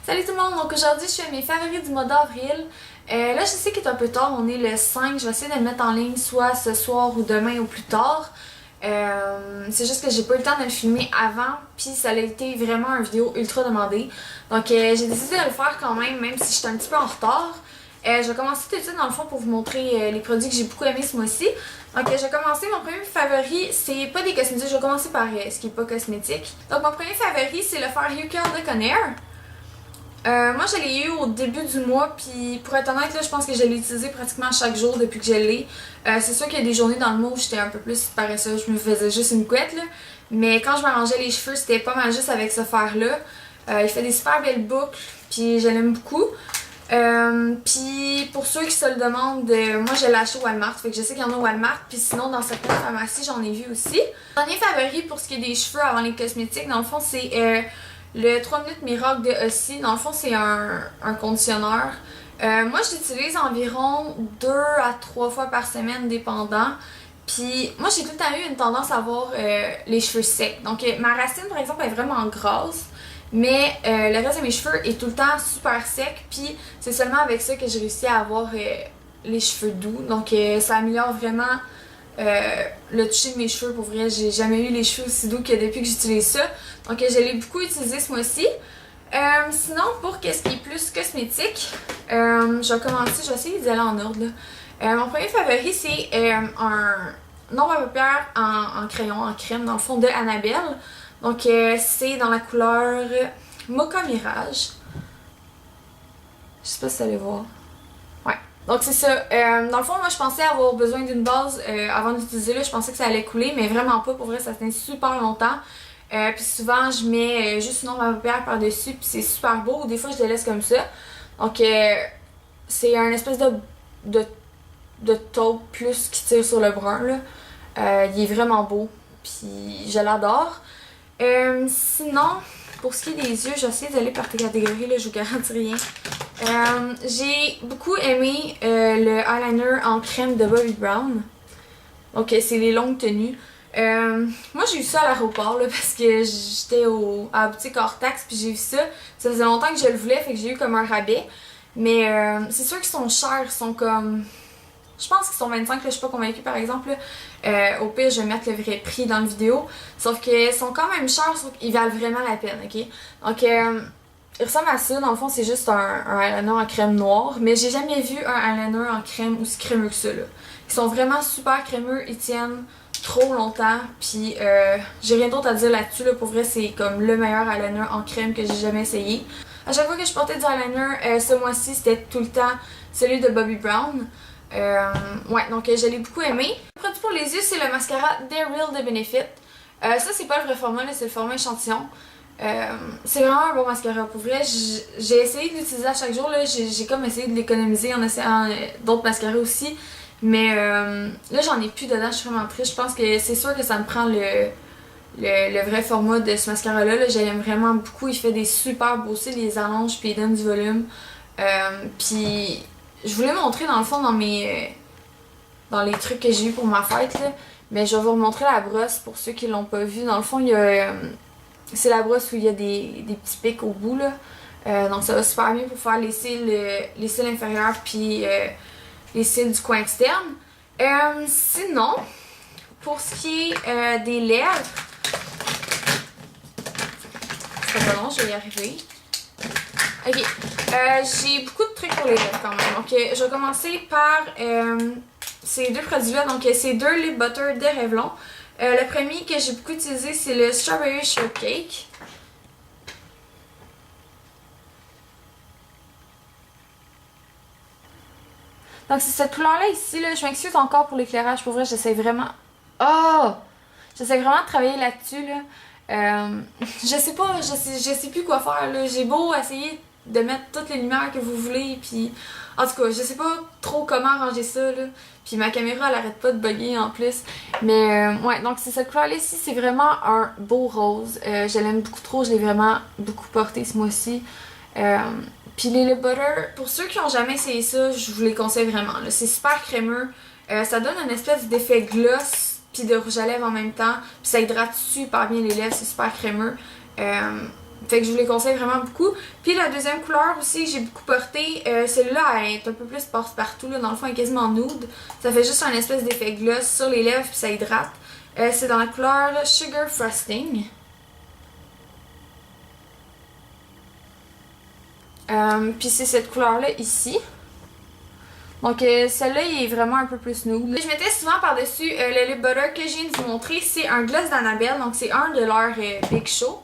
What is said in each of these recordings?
Salut tout le monde, donc aujourd'hui je fais mes favoris du mois d'avril. Là je sais qu'il est un peu tard, on est le 5, je vais essayer de le mettre en ligne soit ce soir ou demain ou plus tard. C'est juste que j'ai pas eu le temps de le filmer avant, puis ça a été vraiment une vidéo ultra demandée. Donc j'ai décidé de le faire quand même si j'étais un petit peu en retard. Je vais commencer tout de suite dans le fond pour vous montrer les produits que j'ai beaucoup aimé ce mois-ci. Donc je vais commencer, mon premier favori, c'est pas des cosmétiques, je vais commencer par ce qui est pas cosmétique. Donc mon premier favori c'est le fard You Curl de Conair. Moi je l'ai eu au début du mois, puis pour être honnête là, je pense que je l'ai utilisé pratiquement chaque jour depuis que je l'ai. C'est sûr qu'il y a des journées dans le mois où j'étais un peu plus paresseuse, je me faisais juste une couette là. Mais quand je m'arrangeais les cheveux, c'était pas mal juste avec ce fard là. Il fait des super belles boucles, puis je l'aime beaucoup. Puis pour ceux qui se le demandent, moi je l'ai acheté au Walmart, fait que je sais qu'il y en a au Walmart, puis sinon dans certaines pharmacies j'en ai vu aussi. Mon dernier favori pour ce qui est des cheveux avant les cosmétiques, dans le fond c'est le 3 minutes Miracle de Ossie. Dans le fond c'est un conditionneur. Moi je l'utilise environ 2 à 3 fois par semaine dépendant. Puis moi j'ai tout le temps eu une tendance à avoir les cheveux secs. Donc ma racine par exemple est vraiment grasse. Mais le reste de mes cheveux est tout le temps super sec, puis c'est seulement avec ça que j'ai réussi à avoir les cheveux doux. Donc ça améliore vraiment le toucher de mes cheveux. Pour vrai, j'ai jamais eu les cheveux aussi doux que depuis que j'utilise ça. Donc je l'ai beaucoup utilisé ce mois-ci. Sinon, pour ce qui est plus cosmétique, je vais commencer, je vais essayer d'y aller en ordre là. Mon premier favori c'est un nombre à paupières en crayon, en crème, dans le fond de Annabelle. Donc c'est dans la couleur Mocha Mirage. Je sais pas si vous allez voir. Ouais. Donc c'est ça. Dans le fond, moi je pensais avoir besoin d'une base avant d'utiliser là. Je pensais que ça allait couler, mais vraiment pas. Pour vrai, ça tient super longtemps. Puis souvent je mets juste une ombre à paupières par-dessus, puis c'est super beau. Des fois je le laisse comme ça. Donc c'est un espèce de taupe plus qui tire sur le brun là. Il est vraiment beau. Puis je l'adore. Sinon, pour ce qui est des yeux, j'essaie d'aller par catégorie, là, je vous garantis rien. J'ai beaucoup aimé le eyeliner en crème de Bobbi Brown. Donc c'est les longues tenues. Moi j'ai eu ça à l'aéroport parce que j'étais à la boutique hors taxe, puis j'ai vu ça. Ça faisait longtemps que je le voulais, fait que j'ai eu comme un rabais. Mais c'est sûr qu'ils sont chers, ils sont comme... Je pense qu'ils sont 25, là, je suis pas convaincue par exemple. Au pire, je vais mettre le vrai prix dans la vidéo. Sauf qu'ils sont quand même chers, sauf qu'ils valent vraiment la peine, ok? Donc, ils ressemblent à ça. Dans le fond, c'est juste un eyeliner en crème noire. Mais j'ai jamais vu un eyeliner en crème aussi crémeux que ça, là. Ils sont vraiment super crémeux, ils tiennent trop longtemps. Puis, j'ai rien d'autre à dire là-dessus, là. Pour vrai, c'est comme le meilleur eyeliner en crème que j'ai jamais essayé. À chaque fois que je portais du eyeliner, ce mois-ci, c'était tout le temps celui de Bobbi Brown. Ouais, donc je l'ai beaucoup aimé. Le produit pour les yeux, c'est le mascara They're Real de Benefit. Ça, c'est pas le vrai format, c'est le format échantillon. C'est vraiment un bon mascara. Pour vrai, j'ai essayé de l'utiliser à chaque jour. J'ai comme essayé de l'économiser en essayant d'autres mascaras aussi. Mais là, j'en ai plus dedans, je suis vraiment triste. Je pense que c'est sûr que ça me prend le vrai format de ce mascara-là. Là, je l'aime vraiment beaucoup. Il fait des super beaux cils, il les allonge, puis il donne du volume. Puis... Je voulais montrer dans le fond dans les trucs que j'ai eu pour ma fête là, mais je vais vous remontrer la brosse pour ceux qui l'ont pas vu. Dans le fond, il y a c'est la brosse où il y a des petits pics au bout là. Donc ça va super bien pour faire les cils inférieurs puis les cils du coin externe. Sinon, pour ce qui est des lèvres, c'est pas long, je vais y arriver. Ok, j'ai beaucoup de trucs pour les lèvres quand même. Donc, je vais commencer par ces deux produits-là. Donc, c'est deux lip butter de Revlon. Le premier que j'ai beaucoup utilisé, c'est le Strawberry Shortcake. Donc, c'est cette couleur-là ici. Là. Je m'excuse encore pour l'éclairage. Pour vrai, j'essaie vraiment... Oh! J'essaie vraiment de travailler là-dessus. Là. Je sais pas, je sais plus quoi faire. J'ai beau essayer de mettre toutes les lumières que vous voulez, puis en tout cas je sais pas trop comment arranger ça là, puis ma caméra elle arrête pas de bugger en plus, mais ouais, donc c'est cette couleur là ici, c'est vraiment un beau rose, je l'aime beaucoup trop, je l'ai vraiment beaucoup porté ce mois-ci. Puis les lip butter, pour ceux qui ont jamais essayé ça, je vous les conseille vraiment, c'est super crémeux, ça donne une espèce d'effet gloss puis de rouge à lèvres en même temps, puis ça hydrate super bien les lèvres, c'est super crémeux. Fait que je vous les conseille vraiment beaucoup. Puis la deuxième couleur aussi que j'ai beaucoup porté, celle-là elle est un peu plus passe-partout, là, dans le fond elle est quasiment nude. Ça fait juste un espèce d'effet gloss sur les lèvres puis ça hydrate. C'est dans la couleur Sugar Frosting. Puis c'est cette couleur-là ici. Donc celle-là il est vraiment un peu plus nude. Je mettais souvent par-dessus le lip butter que je viens de vous montrer. C'est un gloss d'Annabelle, donc c'est un de leurs Big Show.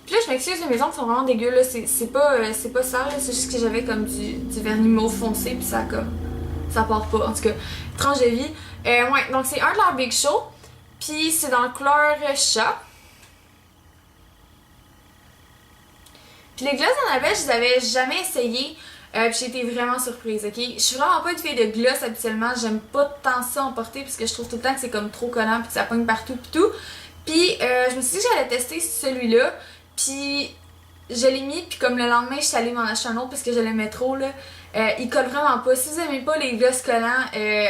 Puis là je m'excuse, mes ongles sont vraiment dégueux là, c'est pas sale, c'est juste que j'avais comme du vernis mauve foncé puis ça comme ça part pas, en tout cas, tranche de vie. Ouais, donc c'est un de leurs Big Show, puis c'est dans la couleur chat. Puis les gloss d'Annabelle, je les avais jamais essayés, puis j'ai été vraiment surprise, ok? Je suis vraiment pas une fille de gloss habituellement, j'aime pas tant ça en porter parce que je trouve tout le temps que c'est comme trop collant puis que ça pogne partout pis tout. Puis je me suis dit que j'allais tester celui-là, puis je l'ai mis, puis comme le lendemain, je suis allée m'en acheter un autre parce que je l'aimais trop, là. Ils collent vraiment pas. Si vous aimez pas les gloss collants,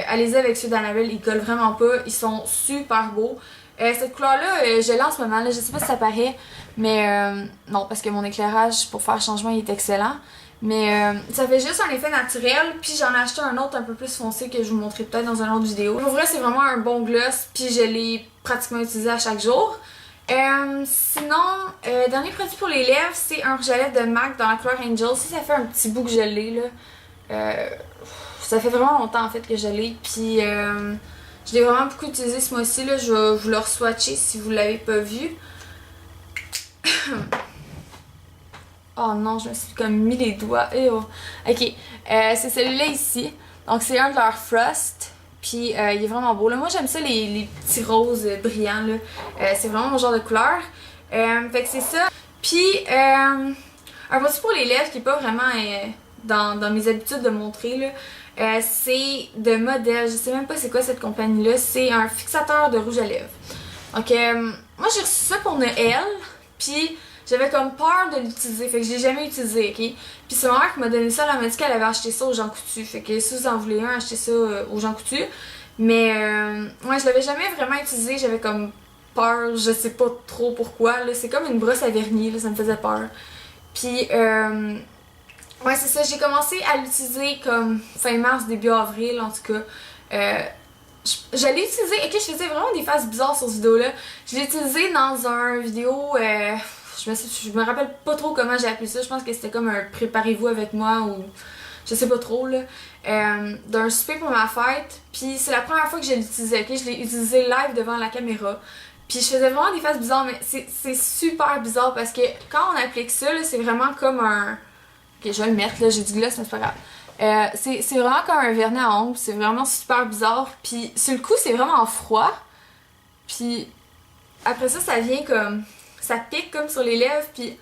allez-y avec ceux d'Annabelle, ils collent vraiment pas. Ils sont super beaux. Cette couleur-là, je l'ai en ce moment, là. Je sais pas si ça paraît, mais non, parce que mon éclairage pour faire changement il est excellent. Mais ça fait juste un effet naturel, puis j'en ai acheté un autre un peu plus foncé que je vous montrerai peut-être dans une autre vidéo. Pour vrai, c'est vraiment un bon gloss, puis je l'ai pratiquement utilisé à chaque jour. Sinon, dernier produit pour les lèvres, c'est un rouge à lèvres de MAC dans la couleur Angel. Si ça fait un petit bout que je l'ai, là. Ça fait vraiment longtemps en fait que je l'ai. Puis je l'ai vraiment beaucoup utilisé ce mois-ci, là. Je vais vous le swatcher si vous l'avez pas vu. Oh non, je me suis comme mis les doigts. Oh. Ok, c'est celui-là ici. Donc c'est un de leurs Frost. Puis il est vraiment beau. Là, moi j'aime ça les petits roses brillants. C'est vraiment mon genre de couleur. Fait que c'est ça. Puis un produit pour les lèvres qui est pas vraiment dans mes habitudes de montrer. Là, c'est de Modèle. Je sais même pas c'est quoi cette compagnie-là. C'est un fixateur de rouge à lèvres. Donc moi j'ai reçu ça pour Noël. Puis j'avais comme peur de l'utiliser, fait que je l'ai jamais utilisé, ok? Puis c'est ma mère qui m'a donné ça, elle m'a dit qu'elle avait acheté ça au Jean Coutu, fait que si vous en voulez un, achetez ça au Jean Coutu. Mais ouais, je l'avais jamais vraiment utilisé, j'avais comme peur, je sais pas trop pourquoi, là. C'est comme une brosse à vernis, là, ça me faisait peur. Puis ouais, c'est ça, j'ai commencé à l'utiliser comme fin mars, début avril, en tout cas. Je l'ai utilisé, ok, je faisais vraiment des faces bizarres sur cette vidéo-là. Je l'ai utilisé dans un vidéo... Je me rappelle pas trop comment j'ai appelé ça. Je pense que c'était comme un préparez-vous avec moi ou je sais pas trop là. D'un souper pour ma fête. Puis c'est la première fois que je l'utilisais. Okay? Je l'ai utilisé live devant la caméra. Puis je faisais vraiment des faces bizarres, mais c'est super bizarre parce que quand on applique ça, c'est vraiment comme un. Ok, je vais le mettre là, j'ai du gloss, mais c'est pas grave. C'est vraiment comme un vernis à ongles. C'est vraiment super bizarre. Puis sur le coup, c'est vraiment froid. Puis après ça, ça vient comme. Ça pique comme sur les lèvres, puis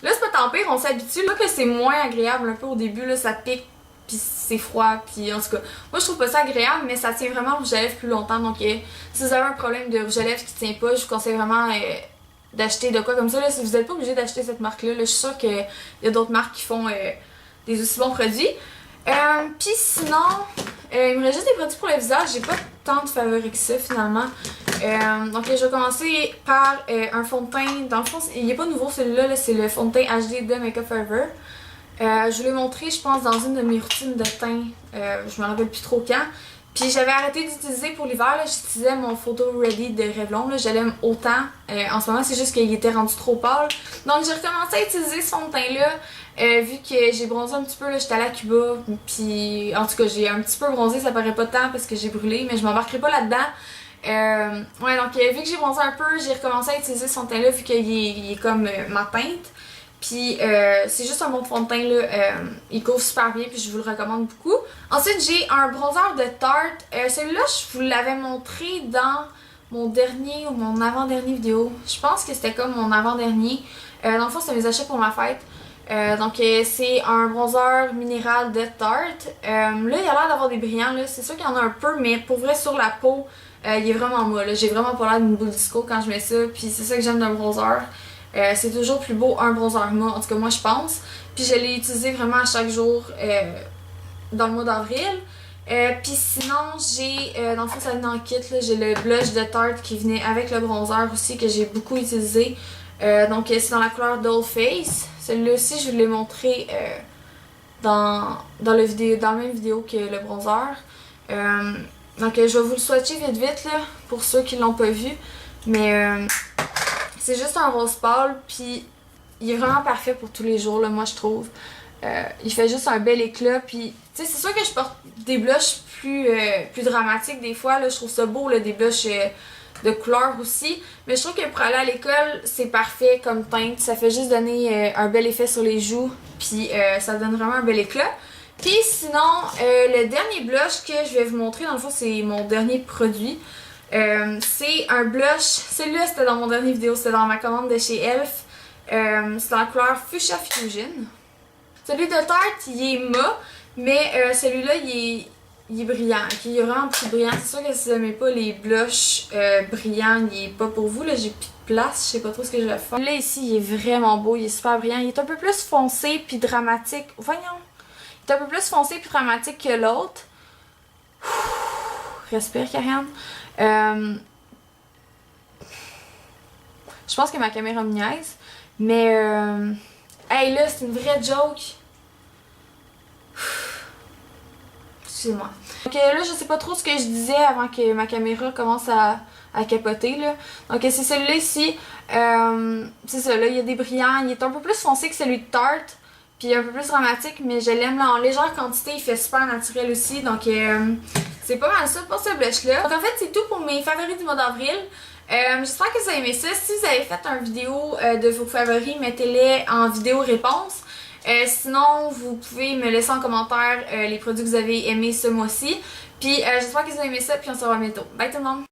là c'est pas tant pire, on s'habitue, là que c'est moins agréable un peu au début, là ça pique, puis c'est froid, puis en tout cas, moi je trouve pas ça agréable, mais ça tient vraiment le rouge à lèvres plus longtemps, donc si vous avez un problème de rouge à lèvres qui tient pas, je vous conseille vraiment d'acheter de quoi comme ça, là, si vous êtes pas obligé d'acheter cette marque-là, là, je suis sûre qu'il y a d'autres marques qui font des aussi bons produits. Puis sinon, il me reste juste des produits pour le visage, j'ai pas tant de favoris que ça finalement. Donc je vais commencer par un fond de teint. Dans le fond, il est pas nouveau celui-là, c'est le fond de teint HD de Makeup Forever. Je vous l'ai montré, je pense, dans une de mes routines de teint. Je me rappelle plus trop quand. Puis j'avais arrêté d'utiliser pour l'hiver, j'utilisais mon Photo Ready de Revlon, je l'aime autant. En ce moment, c'est juste qu'il était rendu trop pâle. Donc j'ai recommencé à utiliser ce fond de teint-là, vu que j'ai bronzé un petit peu, j'étais allée à Cuba, puis en tout cas j'ai un petit peu bronzé, ça paraît pas tant parce que j'ai brûlé, mais je m'embarquerai pas là-dedans. Ouais, donc vu que j'ai bronzé un peu, j'ai recommencé à utiliser ce fond de teint-là, vu qu'il est comme ma teinte. Puis c'est juste un bon fond de teint là, il couvre super bien puis je vous le recommande beaucoup. Ensuite j'ai un bronzer de Tarte, celui-là je vous l'avais montré dans mon dernier ou mon avant-dernier vidéo. Je pense que c'était comme mon avant-dernier, dans le fond c'était mes achats pour ma fête. Donc c'est un bronzer minéral de Tarte, là il a l'air d'avoir des brillants, c'est sûr qu'il y en a un peu mais pour vrai sur la peau il est vraiment moi, j'ai vraiment pas l'air d'une boule disco quand je mets ça puis c'est ça que j'aime d'un bronzer. C'est toujours plus beau un bronzer mat, en tout cas moi je pense. Puis je l'ai utilisé vraiment à chaque jour dans le mois d'avril. Puis sinon, j'ai, dans le fond, ça venait en kit, j'ai le blush de Tarte qui venait avec le bronzer aussi, que j'ai beaucoup utilisé. Donc c'est dans la couleur Doll Face. Celui-là aussi, je vous l'ai montré dans la même vidéo que le bronzer. Donc je vais vous le swatcher vite là, pour ceux qui l'ont pas vu. Mais c'est juste un rose pâle, puis il est vraiment parfait pour tous les jours, là, moi je trouve. Il fait juste un bel éclat, puis tu sais, c'est sûr que je porte des blushs plus dramatiques des fois, là, je trouve ça beau, là, des blushs de couleur aussi, mais je trouve que pour aller à l'école, c'est parfait comme teinte, ça fait juste donner un bel effet sur les joues, puis ça donne vraiment un bel éclat. Puis sinon, le dernier blush que je vais vous montrer, dans le fond, c'est mon dernier produit. C'est un blush, celui-là c'était dans mon dernier vidéo, c'était dans ma commande de chez Elf. C'est dans la couleur Fuchsia Fusion. Celui de Tarte, il est mat, mais celui-là, il est brillant. Okay? Il est vraiment plus brillant. C'est sûr que si vous n'aimez pas les blushs brillants, il est pas pour vous. Là, j'ai plus de place, je sais pas trop ce que je vais faire. Là, ici, il est vraiment beau, il est super brillant. Il est un peu plus foncé puis dramatique. Voyons! Il est un peu plus foncé puis dramatique que l'autre. Respire, Karianne. Je pense que ma caméra me niaise. Mais, hey là, c'est une vraie joke. Excusez-moi. Donc là, je sais pas trop ce que je disais avant que ma caméra commence à capoter, là. Donc c'est celui-là ici. C'est ça, là, il y a des brillants. Il est un peu plus foncé que celui de Tarte. Puis un peu plus dramatique, mais je l'aime là en légère quantité. Il fait super naturel aussi. Donc c'est pas mal ça pour ce blush-là. Donc en fait, c'est tout pour mes favoris du mois d'avril. J'espère que vous avez aimé ça. Si vous avez fait une vidéo de vos favoris, mettez-les en vidéo réponse. Sinon, vous pouvez me laisser en commentaire les produits que vous avez aimés ce mois-ci. Puis j'espère que vous avez aimé ça, puis on se revoit bientôt. Bye tout le monde!